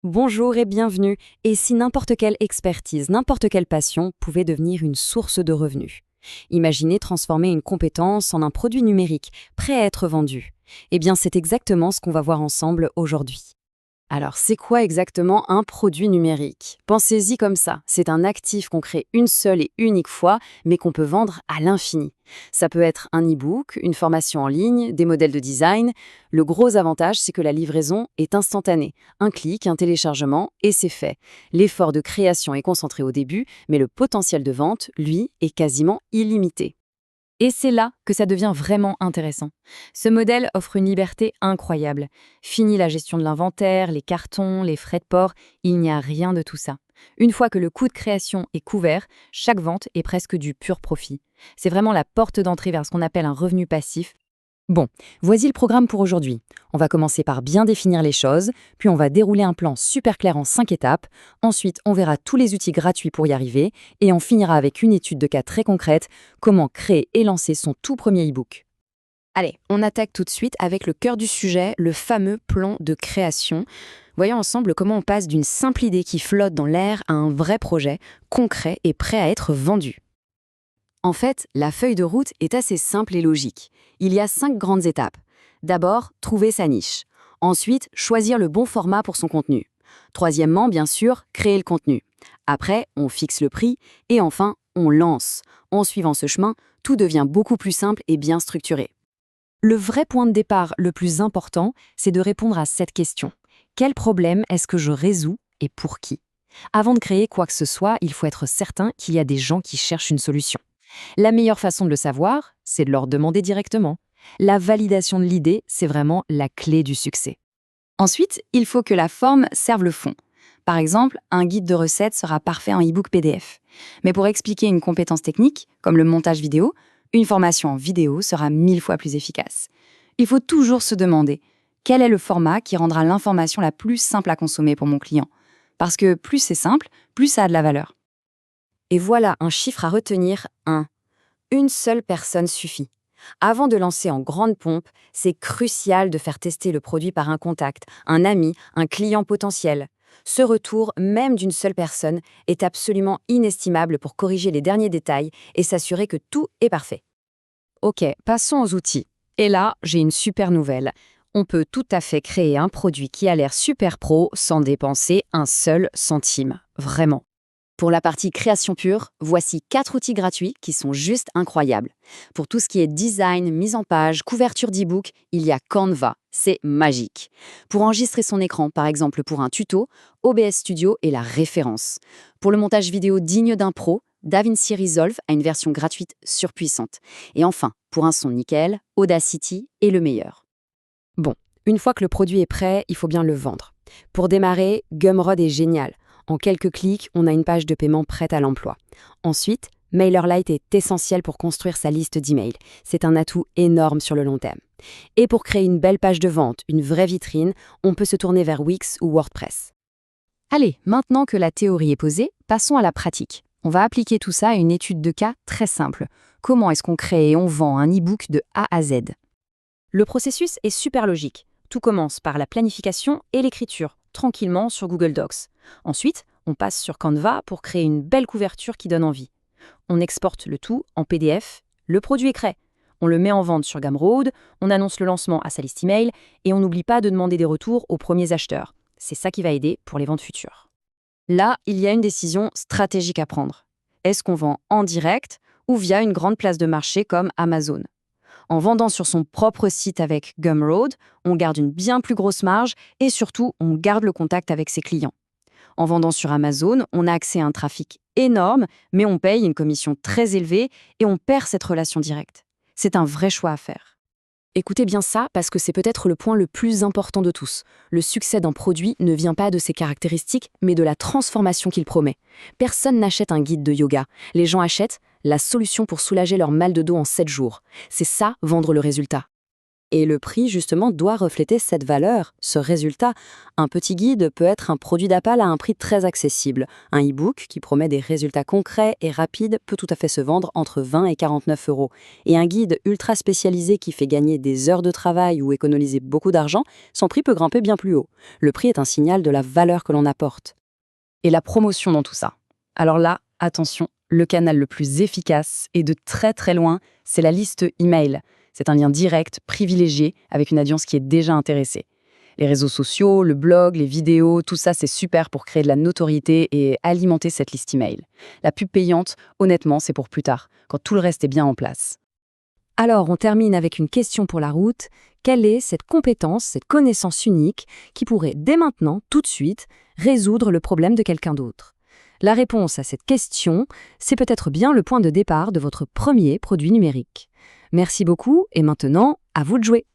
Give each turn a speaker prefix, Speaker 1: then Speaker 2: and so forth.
Speaker 1: Bonjour et bienvenue. Et si n'importe quelle expertise, n'importe quelle passion pouvait devenir une source de revenus? Imaginez transformer une compétence en un produit numérique, prêt à être vendu. Eh bien, c'est exactement ce qu'on va voir ensemble aujourd'hui. Alors, c'est quoi exactement un produit numérique? Pensez-y comme ça, c'est un actif qu'on crée une seule et unique fois, mais qu'on peut vendre à l'infini. Ça peut être un e-book, une formation en ligne, des modèles de design. Le gros avantage, c'est que la livraison est instantanée. Un clic, un téléchargement, et c'est fait. L'effort de création est concentré au début, mais le potentiel de vente, lui, est quasiment illimité.
Speaker 2: Et c'est là que ça devient vraiment intéressant. Ce modèle offre une liberté incroyable. Fini la gestion de l'inventaire, les cartons, les frais de port, il n'y a rien de tout ça. Une fois que le coût de création est couvert, chaque vente est presque du pur profit. C'est vraiment la porte d'entrée vers ce qu'on appelle un revenu passif.
Speaker 1: Bon, voici le programme pour aujourd'hui. On va commencer par bien définir les choses, puis on va dérouler un plan super clair en 5 étapes, ensuite on verra tous les outils gratuits pour y arriver, et on finira avec une étude de cas très concrète, comment créer et lancer son tout premier e-book.
Speaker 2: Allez, on attaque tout de suite avec le cœur du sujet, le fameux plan de création. Voyons ensemble comment on passe d'une simple idée qui flotte dans l'air à un vrai projet, concret et prêt à être vendu.
Speaker 1: En fait, la feuille de route est assez simple et logique. Il y a 5 grandes étapes. D'abord, trouver sa niche. Ensuite, choisir le bon format pour son contenu. Troisièmement, bien sûr, créer le contenu. Après, on fixe le prix. Et enfin, on lance. En suivant ce chemin, tout devient beaucoup plus simple et bien structuré. Le vrai point de départ le plus important, c'est de répondre à cette question. Quel problème est-ce que je résous et pour qui? Avant de créer quoi que ce soit, il faut être certain qu'il y a des gens qui cherchent une solution. La meilleure façon de le savoir, c'est de leur demander directement. La validation de l'idée, c'est vraiment la clé du succès. Ensuite, il faut que la forme serve le fond. Par exemple, un guide de recettes sera parfait en e-book PDF. Mais pour expliquer une compétence technique, comme le montage vidéo, une formation en vidéo sera 1000 fois plus efficace. Il faut toujours se demander quel est le format qui rendra l'information la plus simple à consommer pour mon client. Parce que plus c'est simple, plus ça a de la valeur. Et voilà un chiffre à retenir, 1. Une seule personne suffit. Avant de lancer en grande pompe, c'est crucial de faire tester le produit par un contact, un ami, un client potentiel. Ce retour, même d'une seule personne, est absolument inestimable pour corriger les derniers détails et s'assurer que tout est parfait. Ok, passons aux outils. Et là, j'ai une super nouvelle. On peut tout à fait créer un produit qui a l'air super pro sans dépenser un seul centime. Vraiment. Pour la partie création pure, voici 4 outils gratuits qui sont juste incroyables. Pour tout ce qui est design, mise en page, couverture d'e-book, il y a Canva. C'est magique. Pour enregistrer son écran, par exemple pour un tuto, OBS Studio est la référence. Pour le montage vidéo digne d'un pro, DaVinci Resolve a une version gratuite surpuissante. Et enfin, pour un son nickel, Audacity est le meilleur. Bon, une fois que le produit est prêt, il faut bien le vendre. Pour démarrer, Gumroad est génial. En quelques clics, on a une page de paiement prête à l'emploi. Ensuite, MailerLite est essentiel pour construire sa liste d'emails. C'est un atout énorme sur le long terme. Et pour créer une belle page de vente, une vraie vitrine, on peut se tourner vers Wix ou WordPress. Allez, maintenant que la théorie est posée, passons à la pratique. On va appliquer tout ça à une étude de cas très simple. Comment est-ce qu'on crée et on vend un e-book de A à Z? Le processus est super logique. Tout commence par la planification et l'écriture, tranquillement sur Google Docs. Ensuite, on passe sur Canva pour créer une belle couverture qui donne envie. On exporte le tout en PDF, le produit est prêt. On le met en vente sur Gumroad, on annonce le lancement à sa liste email et on n'oublie pas de demander des retours aux premiers acheteurs. C'est ça qui va aider pour les ventes futures. Là, il y a une décision stratégique à prendre. Est-ce qu'on vend en direct ou via une grande place de marché comme Amazon? En vendant sur son propre site avec Gumroad, on garde une bien plus grosse marge et surtout, on garde le contact avec ses clients. En vendant sur Amazon, on a accès à un trafic énorme, mais on paye une commission très élevée et on perd cette relation directe. C'est un vrai choix à faire. Écoutez bien ça parce que c'est peut-être le point le plus important de tous. Le succès d'un produit ne vient pas de ses caractéristiques, mais de la transformation qu'il promet. Personne n'achète un guide de yoga. Les gens achètent la solution pour soulager leur mal de dos en 7 jours. C'est ça, vendre le résultat. Et le prix, justement, doit refléter cette valeur, ce résultat. Un petit guide peut être un produit d'appel à un prix très accessible. Un e-book qui promet des résultats concrets et rapides peut tout à fait se vendre entre 20 et 49 euros. Et un guide ultra spécialisé qui fait gagner des heures de travail ou économiser beaucoup d'argent, son prix peut grimper bien plus haut. Le prix est un signal de la valeur que l'on apporte.
Speaker 2: Et la promotion dans tout ça. Alors là, attention, le canal le plus efficace et de très très loin, c'est la liste email. C'est un lien direct, privilégié, avec une audience qui est déjà intéressée. Les réseaux sociaux, le blog, les vidéos, tout ça, c'est super pour créer de la notoriété et alimenter cette liste email. La pub payante, honnêtement, c'est pour plus tard, quand tout le reste est bien en place. Alors, on termine avec une question pour la route. Quelle est cette compétence, cette connaissance unique qui pourrait, dès maintenant, tout de suite, résoudre le problème de quelqu'un d'autre ? La réponse à cette question, c'est peut-être bien le point de départ de votre premier produit numérique. Merci beaucoup et maintenant, à vous de jouer.